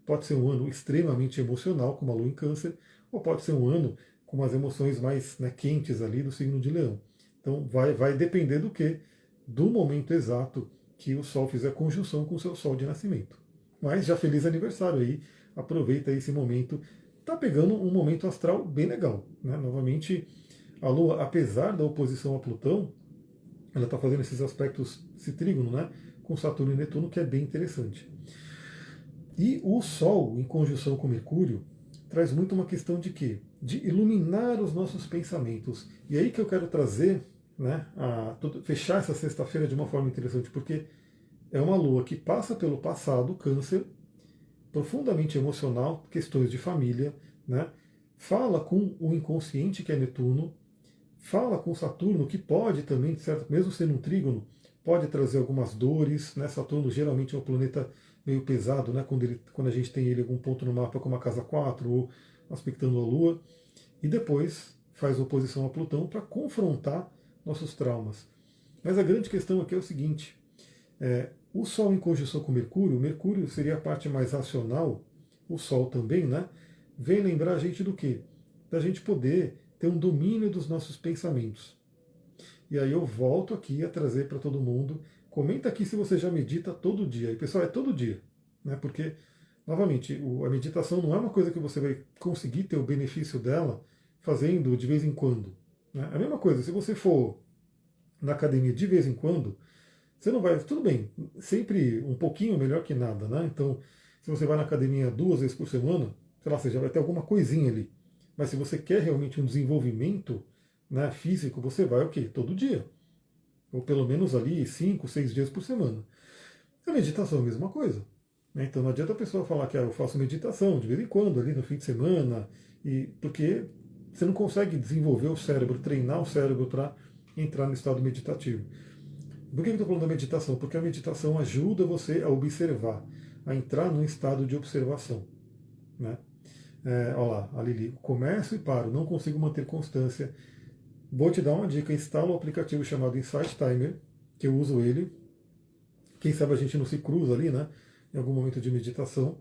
Pode ser um ano extremamente emocional, com uma Lua em Câncer, ou pode ser um ano com as emoções mais, né, quentes ali do signo de Leão. Então vai depender do que? Do momento exato que o Sol fizer conjunção com o seu Sol de nascimento. Mas já feliz aniversário aí, aproveita esse momento. Tá pegando um momento astral bem legal. Né? Novamente, a Lua, apesar da oposição a Plutão, ela está fazendo esses aspectos, esse trígono, né, com Saturno e Netuno, que é bem interessante. E o Sol, em conjunção com Mercúrio, traz muito uma questão de quê? De iluminar os nossos pensamentos. E aí que eu quero trazer, né, fechar essa sexta-feira de uma forma interessante, porque é uma lua que passa pelo passado, Câncer, profundamente emocional, questões de família, né, fala com o inconsciente, que é Netuno, fala com Saturno, que pode também, certo, mesmo sendo um trígono, pode trazer algumas dores. Né? Saturno geralmente é um planeta meio pesado, né? Quando a gente tem ele em algum ponto no mapa, como a casa 4 ou aspectando a Lua. E depois faz oposição a Plutão para confrontar nossos traumas. Mas a grande questão aqui é o seguinte: o Sol em conjunção com Mercúrio seria a parte mais racional, o Sol também, né? Vem lembrar a gente do quê? Da gente poder ter um domínio dos nossos pensamentos. E aí eu volto aqui a trazer para todo mundo. Comenta aqui se você já medita todo dia. E pessoal, é todo dia. Né? Porque, novamente, a meditação não é uma coisa que você vai conseguir ter o benefício dela fazendo de vez em quando. Né? A mesma coisa, se você for na academia de vez em quando, você não vai, tudo bem, sempre um pouquinho melhor que nada, né? Então, se você vai na academia 2 vezes por semana, sei lá, você já vai ter alguma coisinha ali. Mas se você quer realmente um desenvolvimento, né, físico, você vai o quê? Todo dia. Ou pelo menos ali 5, 6 dias por semana. A meditação é a mesma coisa. Né? Então não adianta a pessoa falar que eu faço meditação de vez em quando, ali no fim de semana, porque você não consegue desenvolver o cérebro, treinar o cérebro para entrar no estado meditativo. Por que eu estou falando da meditação? Porque a meditação ajuda você a observar, a entrar num estado de observação. Né? Olha lá, a Lili, começo e paro, não consigo manter constância. Vou te dar uma dica, instala um aplicativo chamado Insight Timer, que eu uso ele. Quem sabe a gente não se cruza ali, né? Em algum momento de meditação.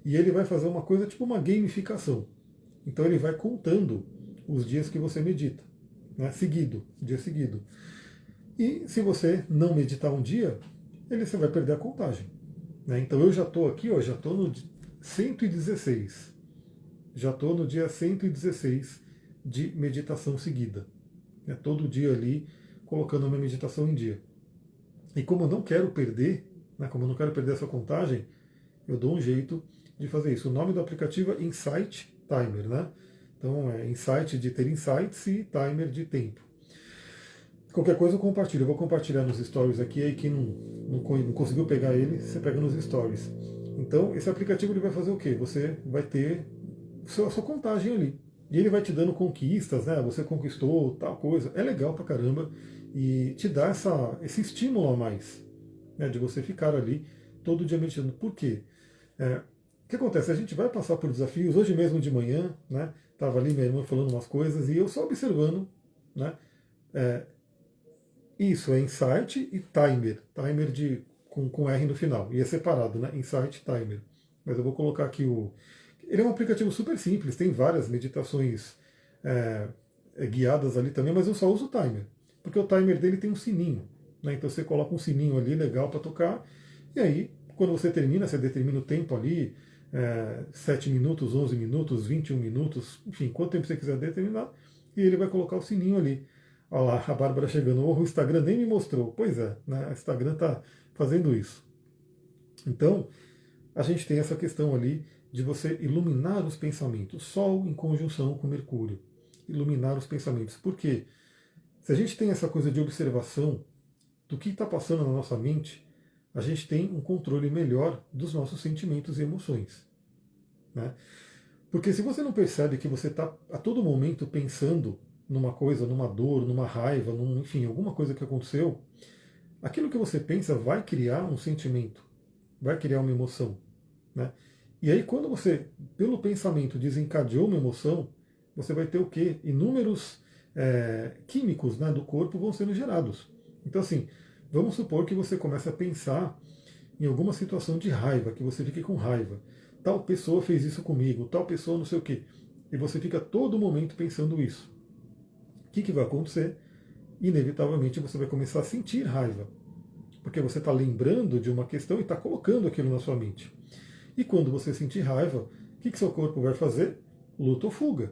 E ele vai fazer uma coisa tipo uma gamificação. Então ele vai contando os dias que você medita, né? Seguido, dia seguido. E se você não meditar um dia, você vai perder a contagem. Né? Então eu já estou aqui, já estou no 116. Já estou no dia 116 de meditação seguida. Né? Todo dia ali, colocando a minha meditação em dia. E como eu não quero perder, né, como eu não quero perder essa contagem, eu dou um jeito de fazer isso. O nome do aplicativo é Insight Timer, né? Então é Insight de ter insights e Timer de tempo. Qualquer coisa eu compartilho. Eu vou compartilhar nos stories aqui, aí quem não conseguiu pegar ele, você pega nos stories. Então esse aplicativo ele vai fazer o quê? Você vai ter a sua contagem ali. E ele vai te dando conquistas, né? Você conquistou tal coisa. É legal pra caramba e te dá esse estímulo a mais, né? De você ficar ali todo dia meditando. Por quê? O que acontece? A gente vai passar por desafios. Hoje mesmo de manhã, né? Tava ali minha irmã falando umas coisas e eu só observando, né? Isso é Insight e Timer. Timer com R no final. E é separado, né? Insight Timer. Mas eu vou colocar aqui Ele é um aplicativo super simples, tem várias meditações guiadas ali também, mas eu só uso o timer. Porque o timer dele tem um sininho. Né? Então você coloca um sininho ali legal para tocar. E aí, quando você termina, você determina o tempo ali. 7 minutos, 11 minutos, 21 minutos, enfim, quanto tempo você quiser determinar. E ele vai colocar o sininho ali. Olha lá, a Bárbara chegando. O Instagram nem me mostrou. Pois é, né? O Instagram está fazendo isso. Então, a gente tem essa questão ali de você iluminar os pensamentos. Sol em conjunção com Mercúrio. Iluminar os pensamentos. Por quê? Se a gente tem essa coisa de observação do que está passando na nossa mente, a gente tem um controle melhor dos nossos sentimentos e emoções. Né? Porque se você não percebe que você está a todo momento pensando numa coisa, numa dor, numa raiva, enfim, alguma coisa que aconteceu, aquilo que você pensa vai criar um sentimento, vai criar uma emoção. Né? E aí, quando você, pelo pensamento, desencadeou uma emoção, você vai ter o quê? Inúmeros químicos, né, do corpo vão sendo gerados. Então, assim, vamos supor que você comece a pensar em alguma situação de raiva, que você fique com raiva. Tal pessoa fez isso comigo, tal pessoa não sei o quê. E você fica todo momento pensando isso. O que vai acontecer? Inevitavelmente você vai começar a sentir raiva. Porque você está lembrando de uma questão e está colocando aquilo na sua mente. E quando você sentir raiva, o que seu corpo vai fazer? Luta ou fuga.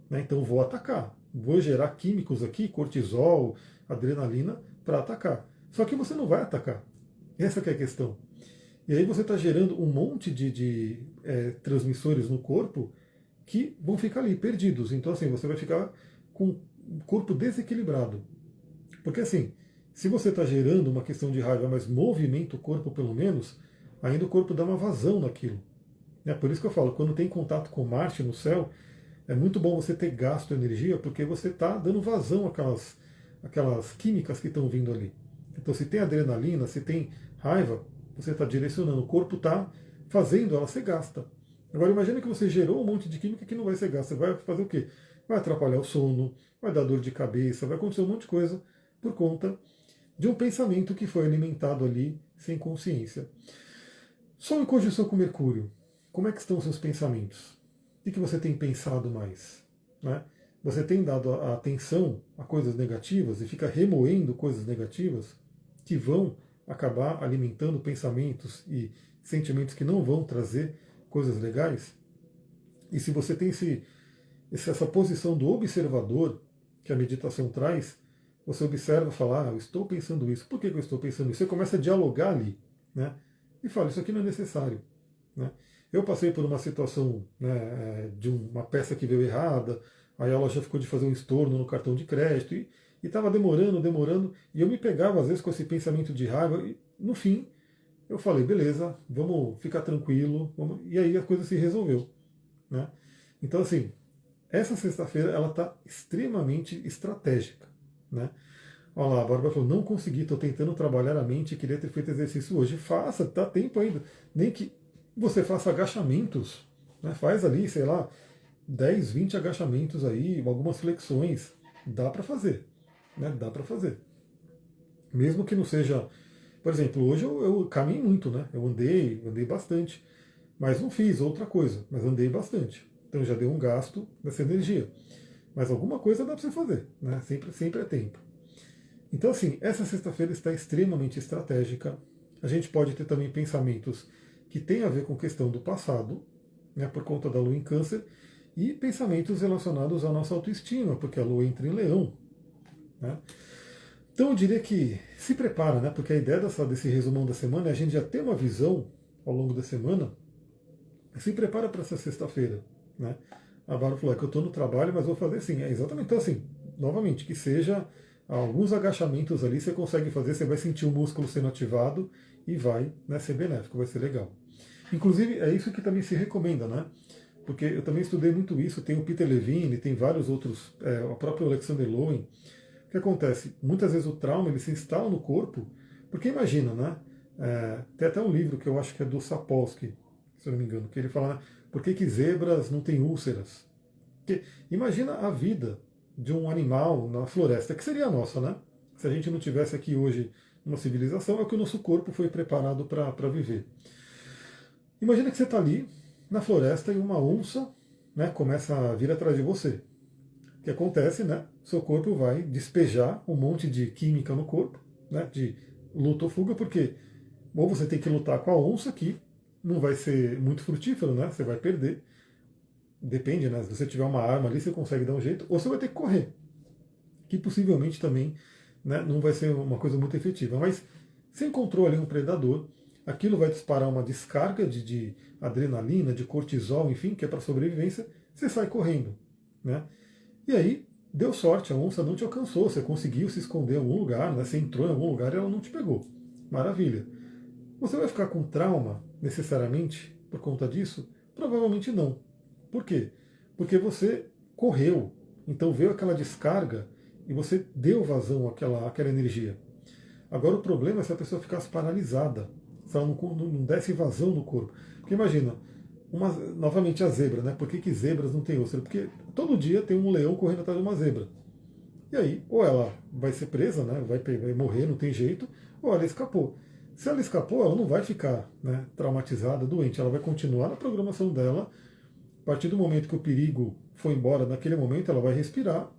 Né? Então vou atacar. Vou gerar químicos aqui, cortisol, adrenalina, para atacar. Só que você não vai atacar. Essa que é a questão. E aí você está gerando um monte de transmissores no corpo que vão ficar ali, perdidos. Então assim, você vai ficar com o corpo desequilibrado. Porque assim, se você está gerando uma questão de raiva, mas movimenta o corpo pelo menos, ainda o corpo dá uma vazão naquilo. É por isso que eu falo, quando tem contato com Marte no céu, é muito bom você ter gasto energia, porque você está dando vazão àquelas químicas que estão vindo ali. Então se tem adrenalina, se tem raiva, você está direcionando, o corpo está fazendo ela ser gasta. Agora imagine que você gerou um monte de química que não vai ser gasta. Você vai fazer o quê? Vai atrapalhar o sono, vai dar dor de cabeça, vai acontecer um monte de coisa por conta de um pensamento que foi alimentado ali sem consciência. Sol em conjunção com Mercúrio. Como é que estão os seus pensamentos? O que você tem pensado mais? Né? Você tem dado a atenção a coisas negativas e fica remoendo coisas negativas que vão acabar alimentando pensamentos e sentimentos que não vão trazer coisas legais? E se você tem essa posição do observador que a meditação traz, você observa e fala, eu estou pensando isso, por que eu estou pensando isso? Você começa a dialogar ali, né? E fala, isso aqui não é necessário. Né? Eu passei por uma situação, né, de uma peça que veio errada, aí a loja ficou de fazer um estorno no cartão de crédito, e estava demorando, demorando, e eu me pegava às vezes com esse pensamento de raiva, e no fim eu falei, beleza, vamos ficar tranquilo, e aí a coisa se resolveu. Né? Então assim, essa sexta-feira ela está extremamente estratégica. Né? Olha lá, a Bárbara falou, não consegui, estou tentando trabalhar a mente, queria ter feito exercício hoje. Faça, dá tempo ainda. Nem que você faça agachamentos. Né? Faz ali, sei lá, 10, 20 agachamentos aí, algumas flexões. Dá para fazer. Né? Dá para fazer. Mesmo que não seja... Por exemplo, hoje eu caminhei muito, né? Eu andei bastante. Mas não fiz outra coisa, mas andei bastante. Então já deu um gasto dessa energia. Mas alguma coisa dá para você fazer. Né? Sempre é tempo. Então, assim, essa sexta-feira está extremamente estratégica. A gente pode ter também pensamentos que têm a ver com questão do passado, né, por conta da Lua em Câncer, e pensamentos relacionados à nossa autoestima, porque a Lua entra em Leão. Né? Então, eu diria que se prepara, né, porque a ideia desse resumão da semana é a gente já ter uma visão ao longo da semana. Se prepara para essa sexta-feira. Né? A Bárbara falou que eu estou no trabalho, mas vou fazer assim. É exatamente então, assim, novamente, que seja alguns agachamentos ali, você consegue fazer, você vai sentir o músculo sendo ativado e vai, né, ser benéfico, vai ser legal. Inclusive, é isso que também se recomenda, né? Porque eu também estudei muito isso, tem o Peter Levine, tem vários outros, o próprio Alexander Lowen. O que acontece? Muitas vezes o trauma ele se instala no corpo, porque imagina, né? Tem até um livro que eu acho que é do Sapolsky, se eu não me engano, que ele fala, né, por que zebras não têm úlceras? Porque imagina a vida de um animal na floresta, que seria a nossa, né? Se a gente não tivesse aqui hoje uma civilização, é o que o nosso corpo foi preparado para viver. Imagina que você está ali na floresta e uma onça, né, começa a vir atrás de você. O que acontece, né? Seu corpo vai despejar um monte de química no corpo, né, de luta ou fuga, porque ou você tem que lutar com a onça, que não vai ser muito frutífero, né? Você vai perder. Depende, né? Se você tiver uma arma ali, você consegue dar um jeito, ou você vai ter que correr, que possivelmente também, né, não vai ser uma coisa muito efetiva. Mas você encontrou ali um predador, aquilo vai disparar uma descarga de adrenalina, de cortisol, enfim, que é para sobrevivência, você sai correndo. Né? E aí, deu sorte, a onça não te alcançou, você conseguiu se esconder em algum lugar, né? Você entrou em algum lugar e ela não te pegou. Maravilha. Você vai ficar com trauma, necessariamente, por conta disso? Provavelmente não. Por quê? Porque você correu, então veio aquela descarga e você deu vazão àquela energia. Agora o problema é se a pessoa ficasse paralisada, se ela não desse vazão no corpo. Porque imagina, novamente a zebra, né? Por que zebras não têm úlcera? Porque todo dia tem um leão correndo atrás de uma zebra. E aí, ou ela vai ser presa, né? Vai morrer, não tem jeito, ou ela escapou. Se ela escapou, ela não vai ficar, né, traumatizada, doente, ela vai continuar na programação dela. A partir do momento que o perigo foi embora, naquele momento ela vai respirar,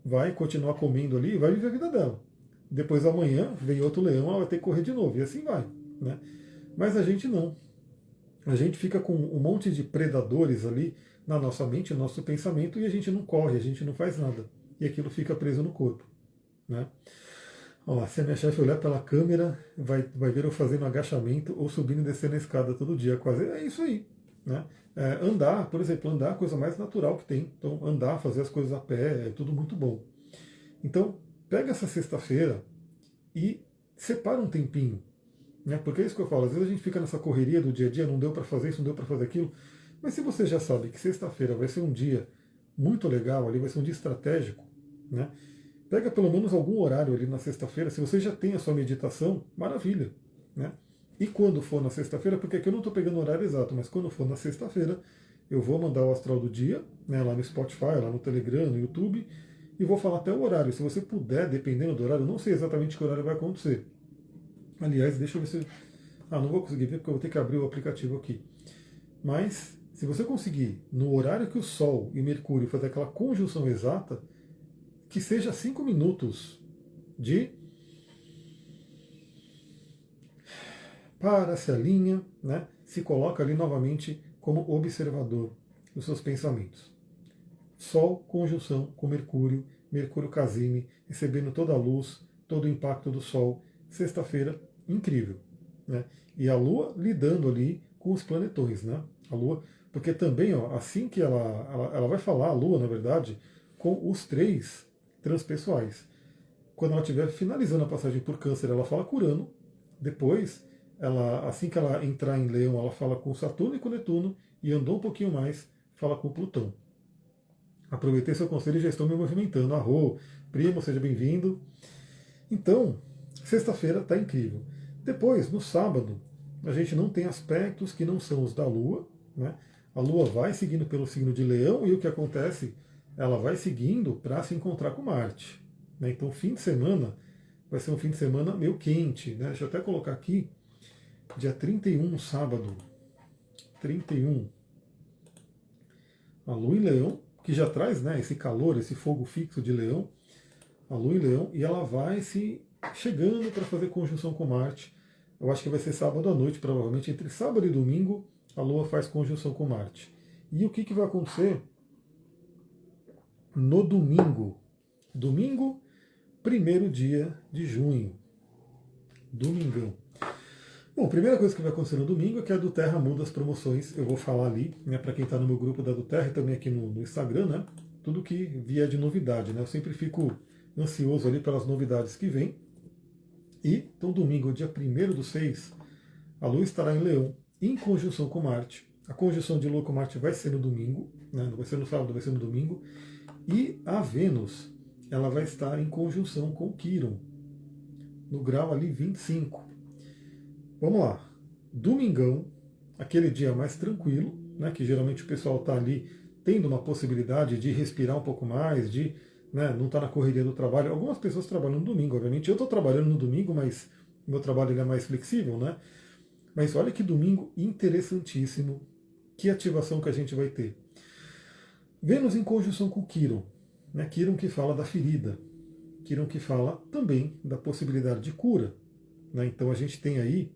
vai continuar comendo ali e vai viver a vida dela. Depois amanhã vem outro leão, ela vai ter que correr de novo, e assim vai. Né? Mas a gente não. A gente fica com um monte de predadores ali na nossa mente, no nosso pensamento, e a gente não corre, a gente não faz nada. E aquilo fica preso no corpo. Né? Ó, se a minha chefe olhar pela câmera, vai ver eu fazendo agachamento ou subindo e descendo a escada todo dia. Quase é isso aí. Né? Andar, por exemplo, andar é a coisa mais natural que tem. Então, andar, fazer as coisas a pé, é tudo muito bom. Então, pega essa sexta-feira e separa um tempinho. Né? Porque é isso que eu falo. Às vezes a gente fica nessa correria do dia a dia, não deu para fazer isso, não deu para fazer aquilo. Mas se você já sabe que sexta-feira vai ser um dia muito legal ali, vai ser um dia estratégico, né? Pega pelo menos algum horário ali na sexta-feira. Se você já tem a sua meditação, maravilha. Né? E quando for na sexta-feira, porque aqui eu não estou pegando o horário exato, mas quando for na sexta-feira, eu vou mandar o astral do dia, né, lá no Spotify, lá no Telegram, no YouTube, e vou falar até o horário. Se você puder, dependendo do horário, eu não sei exatamente que horário vai acontecer. Aliás, deixa eu ver se... não vou conseguir ver porque eu vou ter que abrir o aplicativo aqui. Mas, se você conseguir, no horário que o Sol e Mercúrio fazer aquela conjunção exata, que seja 5 minutos de para, se alinha, né, se coloca ali novamente como observador dos seus pensamentos. Sol, conjunção com Mercúrio, Mercúrio Casime, recebendo toda a luz, todo o impacto do Sol. Sexta-feira, incrível. Né? E a Lua lidando ali com os planetões. Né? A Lua, porque também, ó, assim que ela vai falar, a Lua, na verdade, com os três transpessoais. Quando ela estiver finalizando a passagem por Câncer, ela fala com Urano. Depois, assim que ela entrar em Leão, ela fala com Saturno e com Netuno. E andou um pouquinho mais, fala com Plutão. Aproveitei seu conselho e já estou me movimentando. Arro, primo, seja bem-vindo. Então, sexta-feira está incrível. Depois, no sábado, a gente não tem aspectos que não são os da Lua. Né? A Lua vai seguindo pelo signo de Leão e o que acontece? Ela vai seguindo para se encontrar com Marte. Né? Então, fim de semana vai ser um fim de semana meio quente. Né? Deixa eu até colocar aqui, dia 31, sábado. 31. A Lua em Leão, que já traz, né, esse calor, esse fogo fixo de Leão, a Lua em Leão, e ela vai se chegando para fazer conjunção com Marte. Eu acho que vai ser sábado à noite, provavelmente entre sábado e domingo, a Lua faz conjunção com Marte. E o que vai acontecer no domingo? Domingo, 1º dia de junho. Domingão. Bom, a primeira coisa que vai acontecer no domingo é que a do Terra muda as promoções. Eu vou falar ali, né, para quem está no meu grupo da do Terra e também aqui no Instagram, né, tudo que vier de novidade. Né, eu sempre fico ansioso ali pelas novidades que vêm. E, então, domingo, dia 1º/6, a Lua estará em Leão, em conjunção com Marte. A conjunção de Lua com Marte vai ser no domingo, né, não vai ser no sábado, vai ser no domingo. E a Vênus, ela vai estar em conjunção com Quirón, no grau ali 25. Vamos lá. Domingão, aquele dia mais tranquilo, né, que geralmente o pessoal está ali tendo uma possibilidade de respirar um pouco mais, de, né, não estar na correria do trabalho. Algumas pessoas trabalham no domingo, obviamente. Eu estou trabalhando no domingo, mas o meu trabalho ele é mais flexível, né? Mas olha que domingo interessantíssimo. Que ativação que a gente vai ter. Vênus em conjunção com Quirón. Né? Quirón que fala da ferida. Quirón que fala também da possibilidade de cura. Né? Então a gente tem aí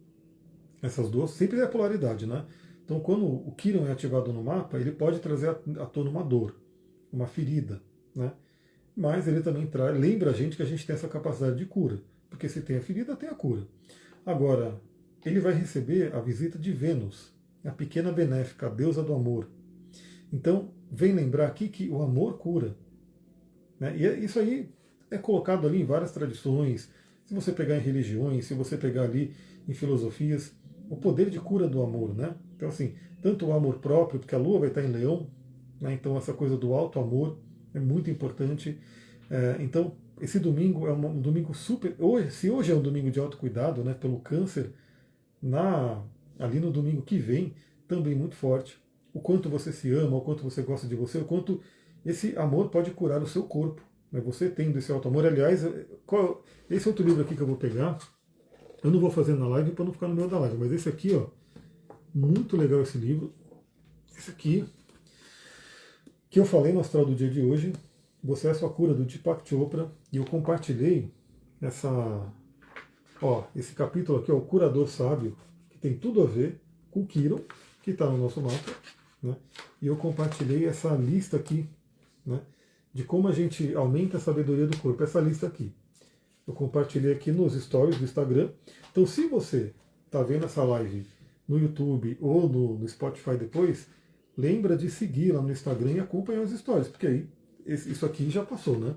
essas duas, sempre é a polaridade, né? Então, quando o Quirón é ativado no mapa, ele pode trazer à tona uma dor, uma ferida, né? Mas ele também lembra a gente que a gente tem essa capacidade de cura, porque se tem a ferida, tem a cura. Agora, ele vai receber a visita de Vênus, a pequena benéfica, a deusa do amor. Então, vem lembrar aqui que o amor cura. Né? E isso aí é colocado ali em várias tradições, se você pegar em religiões, se você pegar ali em filosofias, o poder de cura do amor, né? Então, assim, tanto o amor próprio, porque a Lua vai estar em Leão, né? Então essa coisa do alto amor é muito importante. Então, esse domingo é um domingo super. Se hoje é um domingo de autocuidado, né? Pelo Câncer, ali no domingo que vem, também muito forte. O quanto você se ama, o quanto você gosta de você, o quanto esse amor pode curar o seu corpo. Né? Você tendo esse alto amor. Aliás, esse outro livro aqui que eu vou pegar. Eu não vou fazer na live para não ficar no meio da live, mas esse aqui, ó, muito legal esse livro. Esse aqui, que eu falei no astral do dia de hoje, Você é a Sua Cura, do Deepak Chopra, e eu compartilhei esse capítulo aqui, ó, O Curador Sábio, que tem tudo a ver com o Quirón, que está no nosso mapa, né? E eu compartilhei essa lista aqui, né, de como a gente aumenta a sabedoria do corpo, essa lista aqui. Eu compartilhei aqui nos stories do Instagram. Então, se você está vendo essa live no YouTube ou no Spotify depois, lembra de seguir lá no Instagram e acompanhar os stories, porque aí isso aqui já passou, né?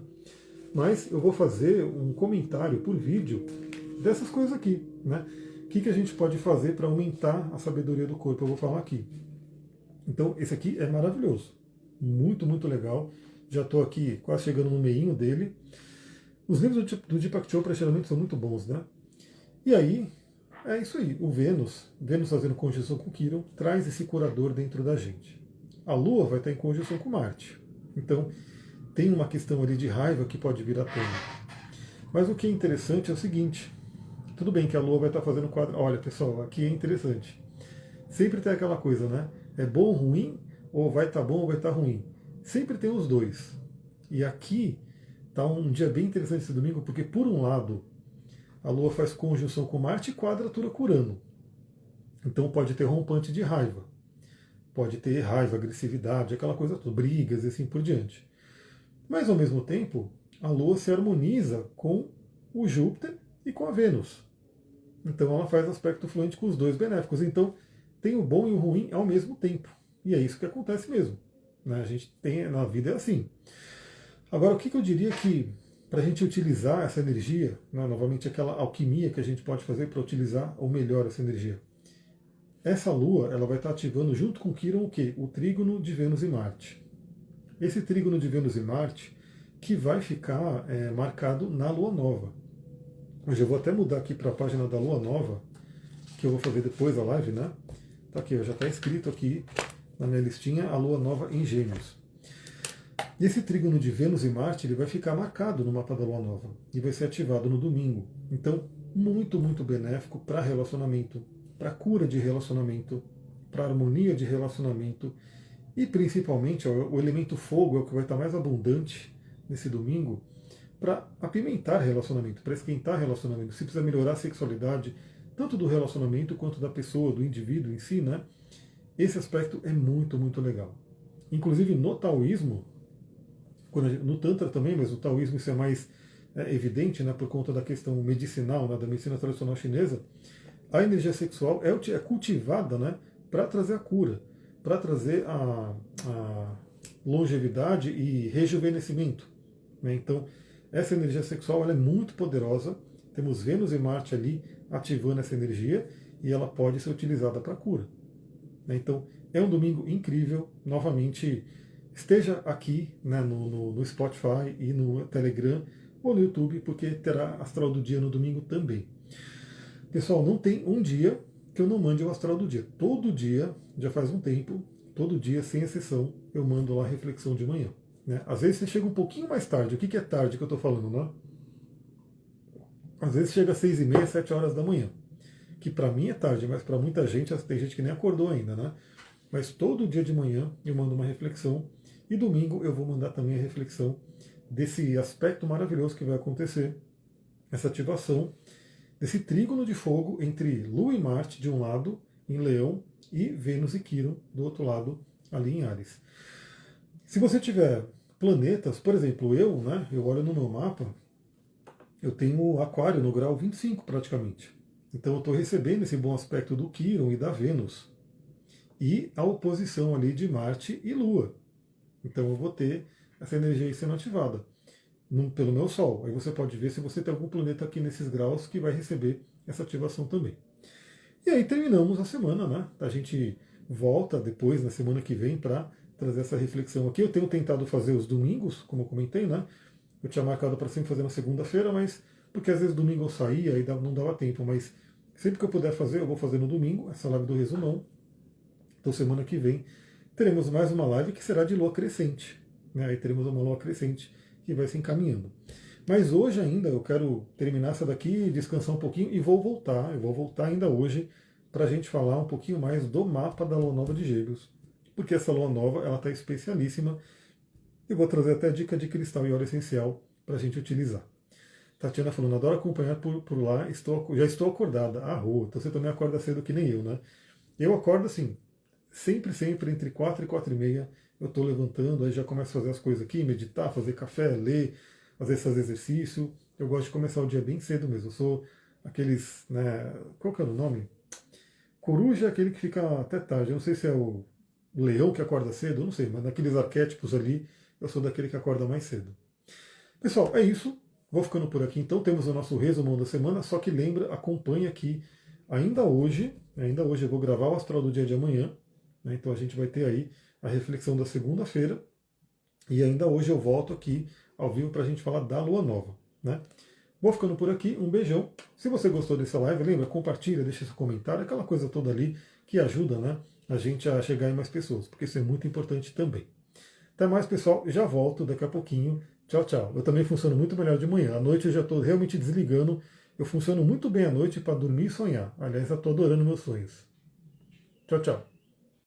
Mas eu vou fazer um comentário por vídeo dessas coisas aqui, né? O que a gente pode fazer para aumentar a sabedoria do corpo? Eu vou falar aqui. Então, esse aqui é maravilhoso. Muito, muito legal. Já estou aqui quase chegando no meinho dele. Os livros do Deepak Chopra geralmente são muito bons, né? E aí, é isso aí. O Vênus fazendo conjunção com Quirón, traz esse curador dentro da gente. A Lua vai estar em conjunção com Marte. Então, tem uma questão ali de raiva que pode vir à tona. Mas o que é interessante é o seguinte. Tudo bem que a Lua vai estar fazendo quadro. Olha, pessoal, aqui é interessante. Sempre tem aquela coisa, né? É bom ou ruim? Ou vai estar bom ou vai estar ruim? Sempre tem os dois. E aqui está um dia bem interessante esse domingo, porque por um lado a Lua faz conjunção com Marte e quadratura com Urano. Então pode ter rompante de raiva. Pode ter raiva, agressividade, aquela coisa toda, brigas e assim por diante. Mas ao mesmo tempo, a Lua se harmoniza com o Júpiter e com a Vênus. Então ela faz aspecto fluente com os dois benéficos. Então tem o bom e o ruim ao mesmo tempo. E é isso que acontece mesmo. Né? A gente tem, na vida é assim. Agora, o que eu diria que, para a gente utilizar essa energia, né, novamente aquela alquimia que a gente pode fazer para utilizar ou melhor essa energia. Essa Lua ela vai estar ativando junto com Quirón o quê? O trígono de Vênus e Marte. Esse trígono de Vênus e Marte que vai ficar marcado na Lua Nova. Hoje eu vou até mudar aqui para a página da Lua Nova, que eu vou fazer depois da live, né? Tá aqui, já está escrito aqui na minha listinha a Lua Nova em Gêmeos. E esse trígono de Vênus e Marte ele vai ficar marcado no mapa da Lua Nova e vai ser ativado no domingo. Então, muito, muito benéfico para relacionamento, para cura de relacionamento, para harmonia de relacionamento e principalmente o elemento fogo é o que vai estar mais abundante nesse domingo para apimentar relacionamento, para esquentar relacionamento. Se precisa melhorar a sexualidade, tanto do relacionamento quanto da pessoa, do indivíduo em si, né? Esse aspecto é muito, muito legal. Inclusive no taoísmo, no Tantra também, mas no taoísmo isso é mais evidente, né, por conta da questão medicinal, né, da medicina tradicional chinesa, a energia sexual é cultivada, né, para trazer a cura, para trazer a longevidade e rejuvenescimento. Né? Então, essa energia sexual ela é muito poderosa, temos Vênus e Marte ali ativando essa energia e ela pode ser utilizada para cura. Né? Então, é um domingo incrível, novamente. Esteja aqui, né, no Spotify e no Telegram ou no YouTube, porque terá Astral do Dia no domingo também. Pessoal, não tem um dia que eu não mande o Astral do Dia. Todo dia, já faz um tempo, todo dia, sem exceção, eu mando lá a reflexão de manhã. Né? Às vezes você chega um pouquinho mais tarde. O que é tarde que eu estou falando, né? Às vezes chega às 6h30, 7 horas da manhã. Que para mim é tarde, mas para muita gente, tem gente que nem acordou ainda, né? Mas todo dia de manhã eu mando uma reflexão. E domingo eu vou mandar também a reflexão desse aspecto maravilhoso que vai acontecer, essa ativação desse trígono de fogo entre Lua e Marte de um lado, em Leão, e Vênus e Quirón do outro lado, ali em Áries. Se você tiver planetas, por exemplo, eu olho no meu mapa, eu tenho Aquário no grau 25 praticamente. Então eu estou recebendo esse bom aspecto do Quirón e da Vênus. E a oposição ali de Marte e Lua. Então eu vou ter essa energia aí sendo ativada pelo meu Sol. Aí você pode ver se você tem algum planeta aqui nesses graus que vai receber essa ativação também. E aí terminamos a semana, né? A gente volta depois, na semana que vem, para trazer essa reflexão aqui. Eu tenho tentado fazer os domingos, como eu comentei, né? Eu tinha marcado para sempre fazer na segunda-feira, mas porque às vezes domingo eu saía e não dava tempo. Mas sempre que eu puder fazer, eu vou fazer no domingo, essa live do resumão. Então semana que vem teremos mais uma live que será de lua crescente. Né? Aí teremos uma lua crescente que vai se encaminhando. Mas hoje ainda eu quero terminar essa daqui, descansar um pouquinho e vou voltar. Eu vou voltar ainda hoje para a gente falar um pouquinho mais do mapa da Lua Nova de Gêmeos. Porque essa Lua Nova ela está especialíssima. Eu vou trazer até dica de cristal e óleo essencial para a gente utilizar. Tatiana falando, adoro acompanhar por lá, já estou acordada. Então você também acorda cedo que nem eu, né? Eu acordo assim, sempre entre 4 e 4h30 eu estou levantando, aí já começo a fazer as coisas aqui, meditar, fazer café, ler, às vezes fazer exercício. Eu gosto de começar o dia bem cedo mesmo. Eu sou aqueles, né, qual que era o nome? Coruja é aquele que fica até tarde. Eu não sei se é o leão que acorda cedo, eu não sei, mas naqueles arquétipos ali, eu sou daquele que acorda mais cedo. Pessoal, é isso. Vou ficando por aqui. Então temos o nosso resumão da semana, só que lembra, acompanha aqui. Ainda hoje eu vou gravar o Astral do dia de amanhã. Né, então a gente vai ter aí a reflexão da segunda-feira. E ainda hoje eu volto aqui ao vivo para a gente falar da Lua Nova. Né? Vou ficando por aqui, um beijão. Se você gostou dessa live, lembra, compartilha, deixa seu comentário, aquela coisa toda ali que ajuda, né, a gente a chegar em mais pessoas, porque isso é muito importante também. Até mais, pessoal, já volto daqui a pouquinho. Tchau, tchau. Eu também funciono muito melhor de manhã. À noite eu já estou realmente desligando. Eu funciono muito bem à noite para dormir e sonhar. Aliás, eu estou adorando meus sonhos. Tchau, tchau.